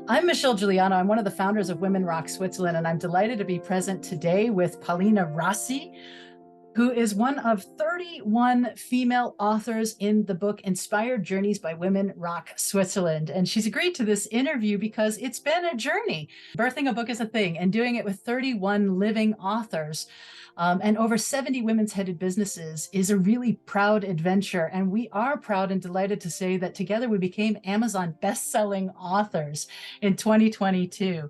I'm Michelle Guiliano. I'm one of the founders of Women Rock Switzerland, and I'm delighted to be present today with Pauliina Rasi, who is one of 31 female authors in the book Inspired Journeys by Women Rock Switzerland. And she's agreed to this interview because it's been a journey. Birthing a book is a thing, and doing it with 31 living authors and over 70 women's headed businesses is a really proud adventure. And we are proud and delighted to say that together we became Amazon best-selling authors in 2022.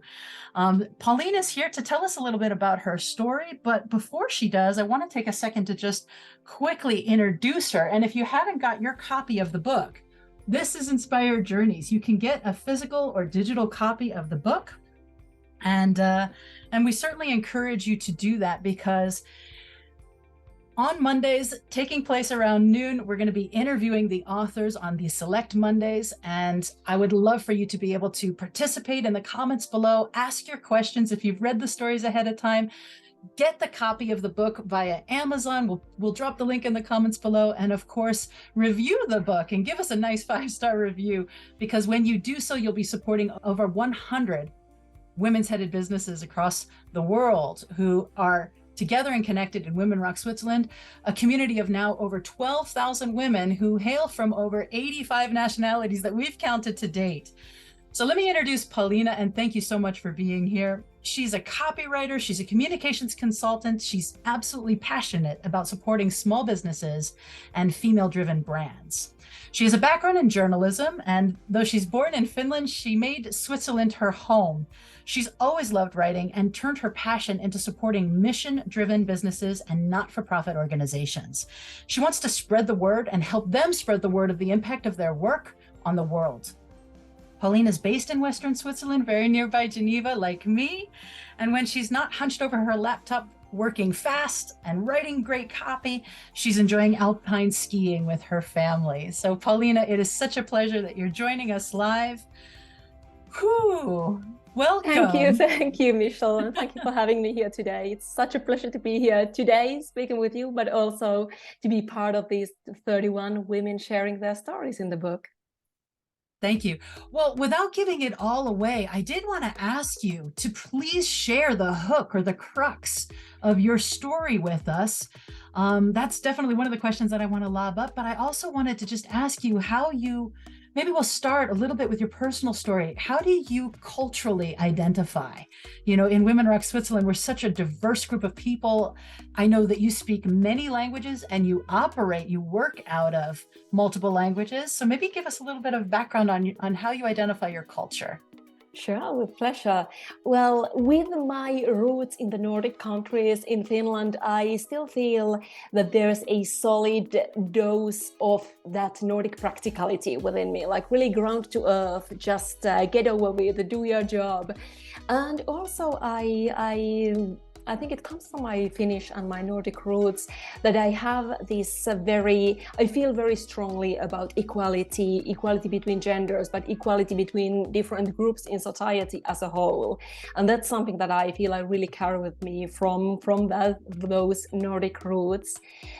Pauliina's here to tell us a little bit about her story, but before she does, I want to take a second to just quickly introduce her. And if you haven't got your copy of the book, this is Inspired Journeys. You can get a physical or digital copy of the book. And we certainly encourage you to do that because on Mondays, taking place around noon, we're going to be interviewing the authors on the Select Mondays. And I would love for you to be able to participate in the comments below, ask your questions. If you've read the stories ahead of time, get the copy of the book via Amazon. We'll drop the link in the comments below. And of course, review the book and give us a nice 5-star review, because when you do so, you'll be supporting over 100 women's headed businesses across the world who are together and connected in Women Rock Switzerland, a community of now over 12,000 women who hail from over 85 nationalities that we've counted to date. So let me introduce Pauliina, and thank you so much for being here. She's a copywriter, she's a communications consultant, she's absolutely passionate about supporting small businesses and female-driven brands. She has a background in journalism, and though she's born in Finland, she made Switzerland her home. She's always loved writing and turned her passion into supporting mission-driven businesses and not-for-profit organizations. She wants to spread the word and help them spread the word of the impact of their work on the world. Pauliina is based in Western Switzerland, very nearby Geneva, like me. And when she's not hunched over her laptop, working fast and writing great copy, she's enjoying alpine skiing with her family. So Pauliina, it is such a pleasure that you're joining us live. Whew. Welcome. Thank you, Michelle, and thank you for having me here today. It's such a pleasure to be here today, speaking with you, but also to be part of these 31 women sharing their stories in the book. Thank you. Well, without giving it all away, I did want to ask you to please share the hook or the crux of your story with us. That's definitely one of the questions that I want to lob up, but I also wanted to just ask you how maybe we'll start a little bit with your personal story. How do you culturally identify? You know, in Women Rock Switzerland, we're such a diverse group of people. I know that you speak many languages and you work out of multiple languages. So maybe give us a little bit of background on how you identify your culture. Sure, with pleasure. Well, with my roots in the Nordic countries in Finland, I still feel that there's a solid dose of that Nordic practicality within me, like really ground to earth, just get over with, do your job. And also I think it comes from my Finnish and my Nordic roots that I have this I feel very strongly about equality between genders, but equality between different groups in society as a whole. And that's something that I feel I really carry with me from those Nordic roots.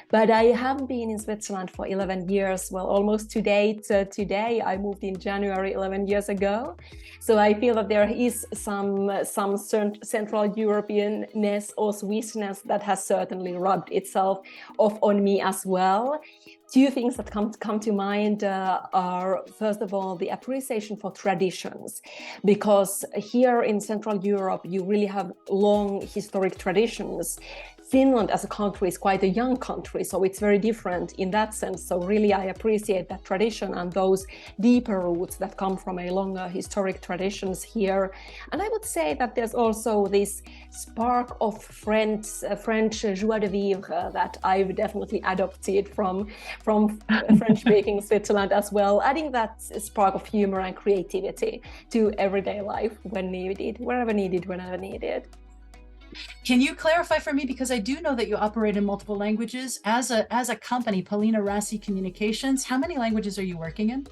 But I have been in Switzerland for 11 years, well, almost to date. Today, I moved in January 11 years ago. So I feel that there is some Central Europeanness or Swissness that has certainly rubbed itself off on me as well. Two things that come to mind are, first of all, the appreciation for traditions, because here in Central Europe, you really have long historic traditions. Finland as a country is quite a young country, so it's very different in that sense. So really, I appreciate that tradition and those deeper roots that come from a longer historic traditions here. And I would say that there's also this spark of French joie de vivre that I've definitely adopted from French-speaking Switzerland as well, adding that spark of humor and creativity to everyday life when needed, whenever needed. Can you clarify for me, because I do know that you operate in multiple languages as a company, Pauliina Rasi Communications. How many languages are you working in?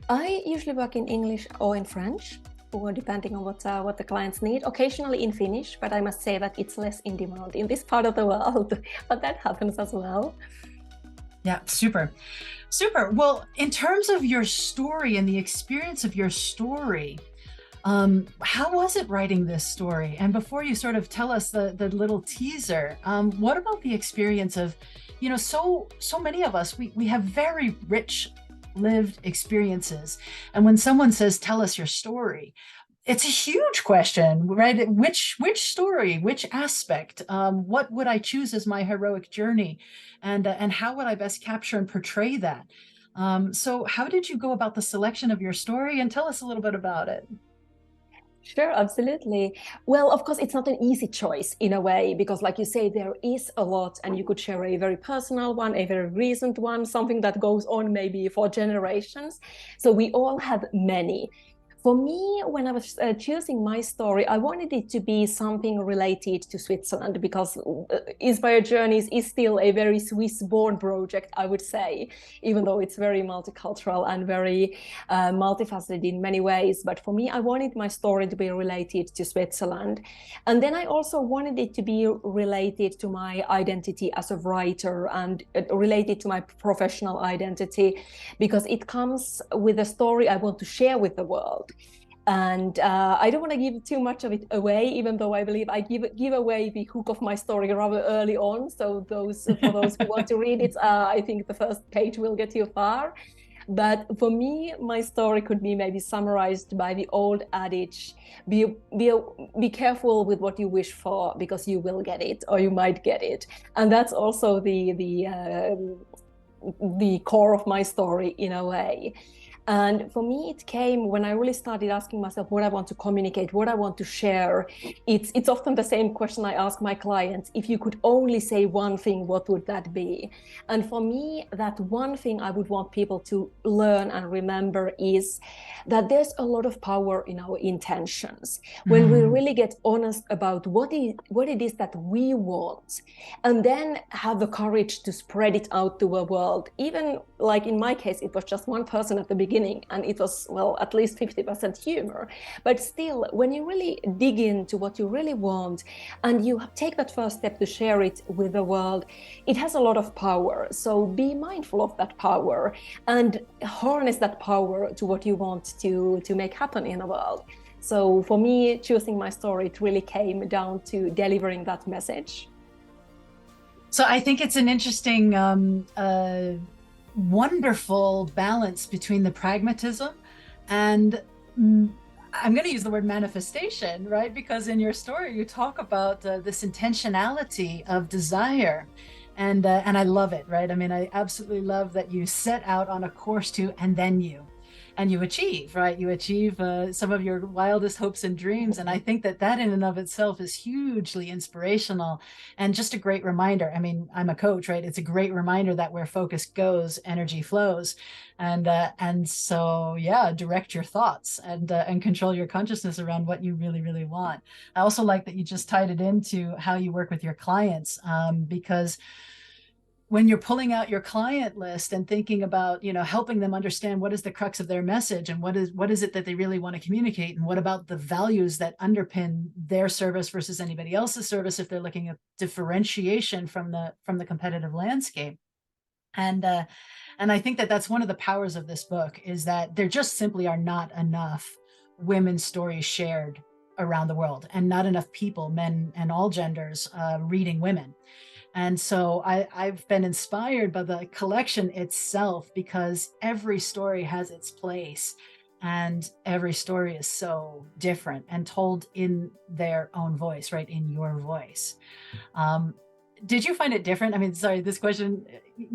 I usually work in English or in French, or depending on what the clients need. Occasionally in Finnish, but I must say that it's less in demand in this part of the world. But that happens as well. Yeah, super. Well, in terms of your story and the experience of your story, How was it writing this story? And before you sort of tell us the little teaser, what about the experience of, so many of us, we have very rich lived experiences. And when someone says, tell us your story, it's a huge question, right? Which story, which aspect, what would I choose as my heroic journey? And how would I best capture and portray that? So how did you go about the selection of your story? And tell us a little bit about it. Sure, absolutely. Well, of course, it's not an easy choice in a way, because like you say, there is a lot, and you could share a very personal one, a very recent one, something that goes on maybe for generations. So we all have many. For me, when I was choosing my story, I wanted it to be something related to Switzerland, because Inspired Journeys is still a very Swiss-born project, I would say, even though it's very multicultural and very multifaceted in many ways. But for me, I wanted my story to be related to Switzerland. And then I also wanted it to be related to my identity as a writer and related to my professional identity, because it comes with a story I want to share with the world. And I don't want to give too much of it away, even though I believe I give away the hook of my story rather early on. So for those who want to read it, I think the first page will get you far. But for me, my story could be maybe summarized by the old adage: be careful with what you wish for, because you will get it, or you might get it. And that's also the core of my story in a way. And for me, it came when I really started asking myself what I want to communicate, what I want to share. It's often the same question I ask my clients: if you could only say one thing, what would that be? And for me, that one thing I would want people to learn and remember is that there's a lot of power in our intentions. When we really get honest about what it is that we want, and then have the courage to spread it out to the world. Even like in my case, it was just one person at the beginning, and it was, well, at least 50% humor. But still, when you really dig into what you really want and you take that first step to share it with the world, it has a lot of power. So be mindful of that power and harness that power to what you want to make happen in the world. So for me, choosing my story, it really came down to delivering that message. So I think it's an interesting, wonderful balance between the pragmatism and I'm going to use the word manifestation, right? Because in your story, you talk about this intentionality of desire. And I love it, right? I mean, I absolutely love that you set out on a course to, and then you achieve, right? You achieve some of your wildest hopes and dreams. And I think that in and of itself is hugely inspirational and just a great reminder. I mean, I'm a coach, right? It's a great reminder that where focus goes, energy flows. And so, yeah, direct your thoughts and control your consciousness around what you really, really want. I also like that you just tied it into how you work with your clients, because when you're pulling out your client list and thinking about, helping them understand what is the crux of their message and what is it that they really want to communicate, and what about the values that underpin their service versus anybody else's service, if they're looking at differentiation from the competitive landscape. And I think that that's one of the powers of this book, is that there just simply are not enough women's stories shared around the world, and not enough people, men and all genders, reading women. And so I've been inspired by the collection itself, because every story has its place and every story is so different and told in their own voice, right? In your voice. Did you find it different? I mean, sorry, this question,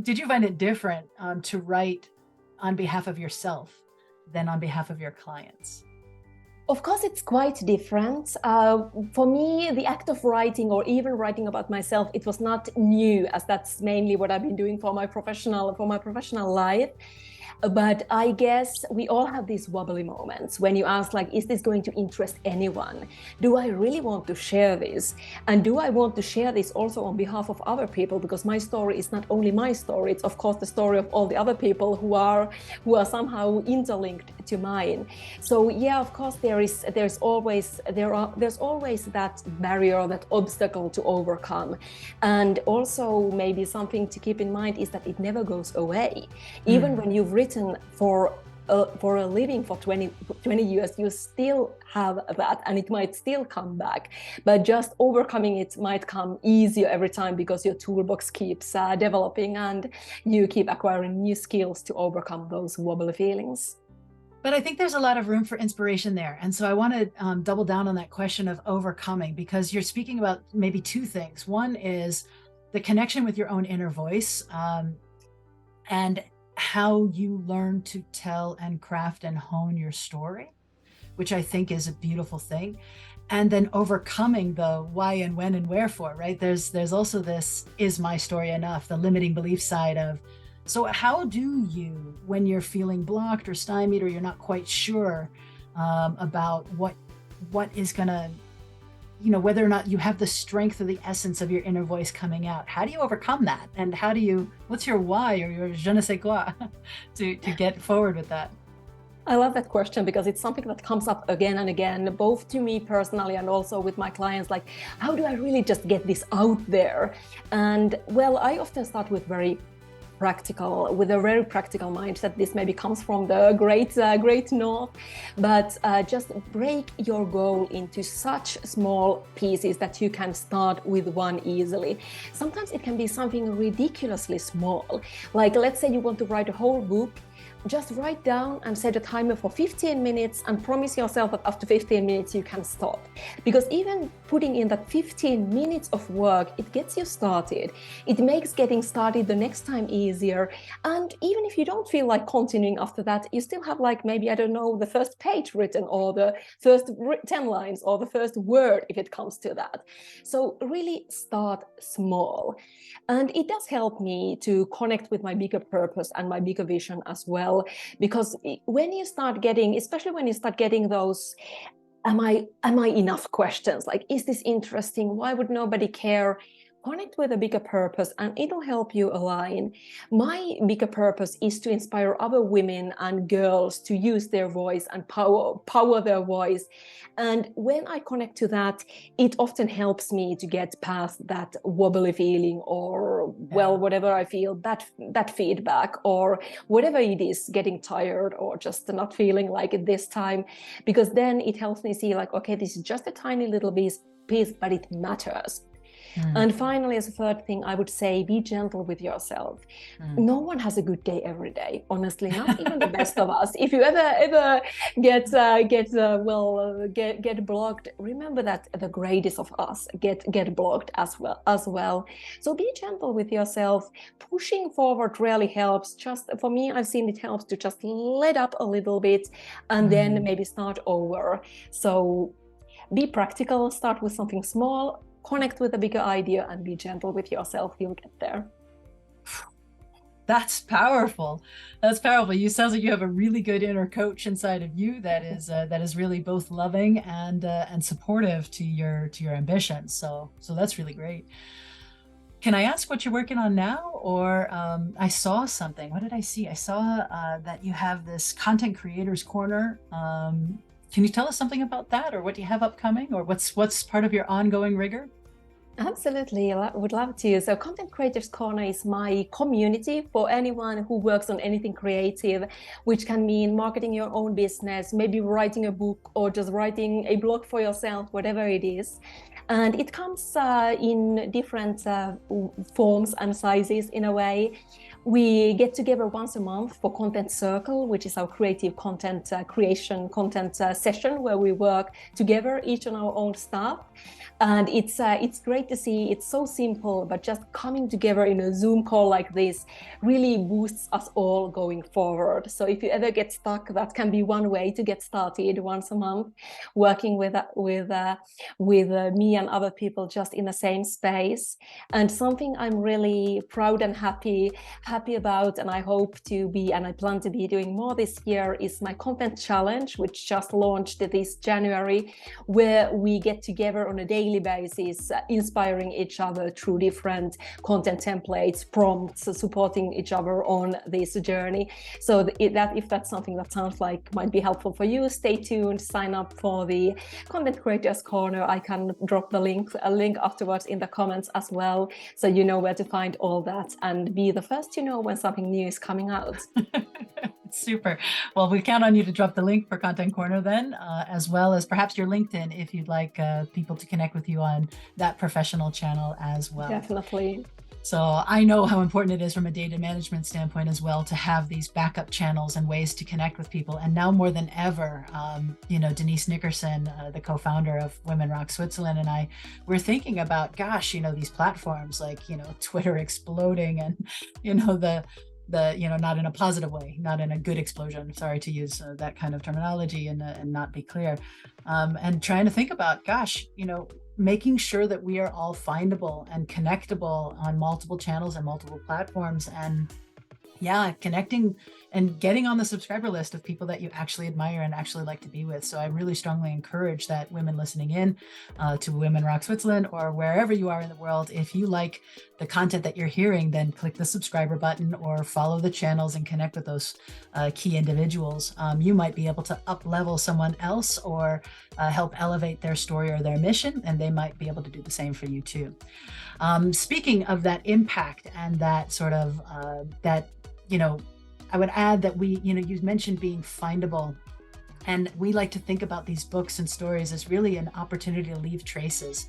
did you find it different to write on behalf of yourself than on behalf of your clients? Of course, it's quite different. For me, the act of writing, or even writing about myself, it was not new, as that's mainly what I've been doing for my professional life. But I guess we all have these wobbly moments when you ask, like, is this going to interest anyone? Do I really want to share this? And do I want to share this also on behalf of other people? Because my story is not only my story, it's of course the story of all the other people who are somehow interlinked to mine. So yeah, of course there's always that barrier, that obstacle to overcome. And also maybe something to keep in mind is that it never goes away. Even when you've written for for a living for 20 years, you still have that, and it might still come back, but just overcoming it might come easier every time because your toolbox keeps developing and you keep acquiring new skills to overcome those wobbly feelings. But I think there's a lot of room for inspiration there. And so I want to double down on that question of overcoming, because you're speaking about maybe two things. One is the connection with your own inner voice, and how you learn to tell and craft and hone your story, which I think is a beautiful thing. And then overcoming the why and when and wherefore, right? There's also this, is my story enough? The limiting belief side of, so how do you, when you're feeling blocked or stymied, or you're not quite sure about what is gonna, whether or not you have the strength or the essence of your inner voice coming out, how do you overcome that? And what's your why or your je ne sais quoi to get forward with that? I love that question because it's something that comes up again and again, both to me personally and also with my clients, like, how do I really just get this out there? And well, I often start with a very practical mindset. This maybe comes from the great north, but just break your goal into such small pieces that you can start with one easily. Sometimes it can be something ridiculously small, like let's say you want to write a whole book. Just write down and set a timer for 15 minutes and promise yourself that after 15 minutes you can stop. Because even putting in that 15 minutes of work, it gets you started. It makes getting started the next time easier. And even if you don't feel like continuing after that, you still have like maybe, I don't know, the first page written or the first 10 lines or the first word if it comes to that. So really start small. And it does help me to connect with my bigger purpose and my bigger vision as well. Because when you start getting, especially when you start getting those, am I enough questions, like, is this interesting? Why would nobody care? Connect with a bigger purpose and it'll help you align. My bigger purpose is to inspire other women and girls to use their voice and power their voice. And when I connect to that, it often helps me to get past that wobbly feeling or, well, whatever I feel, that feedback or whatever it is, getting tired or just not feeling like it this time, because then it helps me see like, okay, this is just a tiny little piece, but it matters. And finally, as a third thing, I would say, be gentle with yourself. No one has a good day every day, honestly, not even the best of us. If you ever get blocked, remember that the greatest of us get blocked as well. So be gentle with yourself. Pushing forward really helps. Just for me, I've seen it helps to just let up a little bit and then maybe start over. So be practical, start with something small, connect with a bigger idea, and be gentle with yourself. You'll get there. That's powerful. That's powerful. You sounds like you have a really good inner coach inside of you that is really both loving and supportive to your ambitions. So that's really great. Can I ask what you're working on now? Or I saw something. What did I see? I saw that you have this content creators corner. Can you tell us something about that, or what do you have upcoming, or what's part of your ongoing rigor? Absolutely, I would love to. So Content Creators Corner is my community for anyone who works on anything creative, which can mean marketing your own business, maybe writing a book or just writing a blog for yourself, whatever it is. And it comes in different forms and sizes in a way. We get together once a month for Content Circle, which is our creative content creation content session where we work together, each on our own stuff. And it's great to see. It's so simple, but just coming together in a Zoom call like this really boosts us all going forward. So if you ever get stuck, that can be one way to get started once a month, working with me and other people just in the same space. And something I'm really proud and happy about, and I hope to be, and I plan to be doing more this year, is my content challenge, which just launched this January, where we get together on a daily basis, inspiring each other through different content templates, prompts, supporting each other on this journey. So if that's something that sounds like might be helpful for you, stay tuned, sign up for the Content Creators Corner. I can drop drop the link afterwards in the comments as well, so you know where to find all that and be the first to know when something new is coming out. Super. Well, we count on you to drop the link for Content Corner then, as well as perhaps your LinkedIn if you'd like people to connect with you on that professional channel as well. Definitely. So I know how important it is from a data management standpoint as well to have these backup channels and ways to connect with people. And now more than ever, Denise Nickerson, the co-founder of Women Rock Switzerland, and I, we're thinking about, gosh, these platforms like, Twitter exploding and, not in a positive way, not in a good explosion. Sorry to use that kind of terminology and not be clear. And trying to think about, gosh, making sure that we are all findable and connectable on multiple channels and multiple platforms, and connecting and getting on the subscriber list of people that you actually admire and actually like to be with. So I really strongly encourage that women listening in to Women Rock Switzerland or wherever you are in the world, if you like the content that you're hearing, then click the subscriber button or follow the channels and connect with those key individuals. You might be able to up-level someone else or help elevate their story or their mission, and they might be able to do the same for you too. Speaking of that impact and that sort of I would add that you mentioned being findable, and we like to think about these books and stories as really an opportunity to leave traces.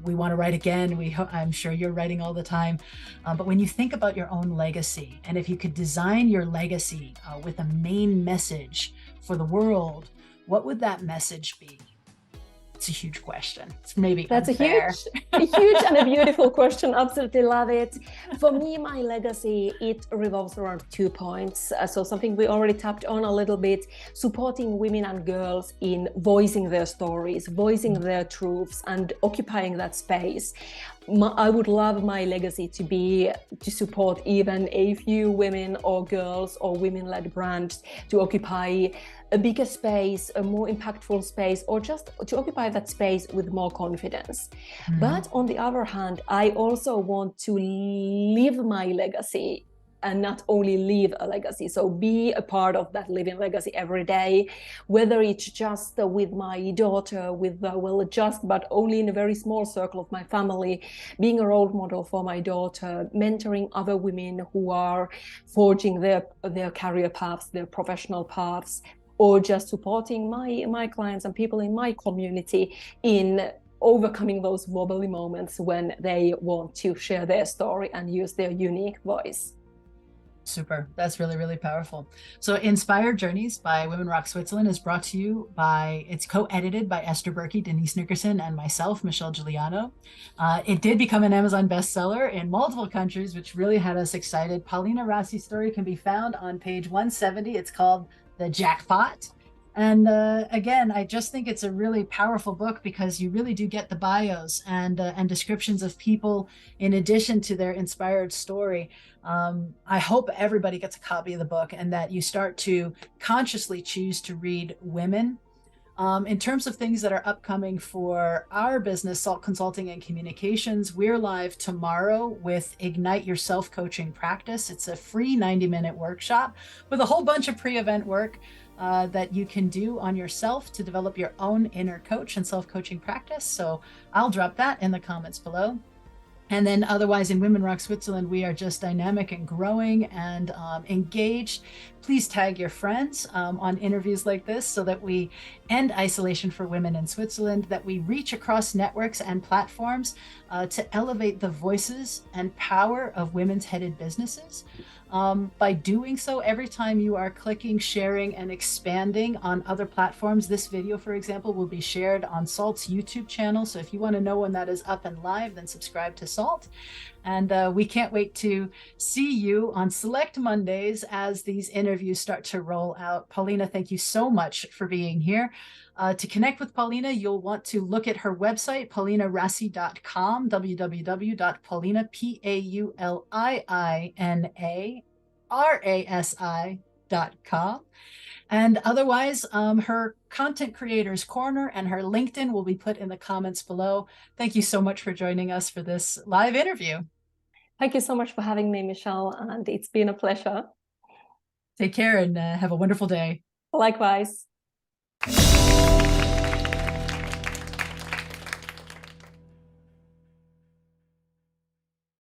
We want to write again. I'm sure you're writing all the time, but when you think about your own legacy, and if you could design your legacy with a main message for the world, what would that message be? It's a huge question. It's maybe that's unfair. a huge and a beautiful question. Absolutely love it. For me, my legacy, it revolves around 2 points. So something we already tapped on a little bit: supporting women and girls in voicing their stories, voicing their truths, and occupying that space. I would love my legacy to be to support even a few women or girls or women-led brands to occupy a bigger space, a more impactful space, or just to occupy that space with more confidence. Mm-hmm. But on the other hand, I also want to live my legacy, and not only leave a legacy. So be a part of that living legacy every day, whether it's just with my daughter, but only in a very small circle of my family, being a role model for my daughter, mentoring other women who are forging their career paths, their professional paths, or just supporting my clients and people in my community in overcoming those wobbly moments when they want to share their story and use their unique voice. Super. That's really, really powerful. So Inspired Journeys by Women Rock Switzerland is brought to you it's co-edited by Esther Berkey, Denise Nickerson, and myself, Michelle Guiliano. It did become an Amazon bestseller in multiple countries, which really had us excited. Pauliina Rasi's story can be found on page 170. It's called The Jackpot. And again, I just think it's a really powerful book because you really do get the bios and descriptions of people in addition to their inspired story. I hope everybody gets a copy of the book and that you start to consciously choose to read women. In terms of things that are upcoming for our business, Salt Consulting and Communications, we're live tomorrow with Ignite Your Self-Coaching Practice. It's a free 90-minute workshop with a whole bunch of pre-event work that you can do on yourself to develop your own inner coach and self-coaching practice. So I'll drop that in the comments below. And then otherwise in Women Rock Switzerland, we are just dynamic and growing and engaged. Please tag your friends on interviews like this so that we end isolation for women in Switzerland, that we reach across networks and platforms to elevate the voices and power of women's headed businesses. By doing so, every time you are clicking, sharing, and expanding on other platforms, this video, for example, will be shared on Salt's YouTube channel. So if you want to know when that is up and live, then subscribe to Salt. And we can't wait to see you on Select Mondays as these interviews start to roll out. Pauliina, thank you so much for being here. To connect with Pauliina, you'll want to look at her website, pauliinarasi.com, www.pauliina, pauliinarasi.com. And otherwise, her Content Creators Corner and her LinkedIn will be put in the comments below. Thank you so much for joining us for this live interview. Thank you so much for having me, Michelle, and it's been a pleasure. Take care and have a wonderful day. Likewise.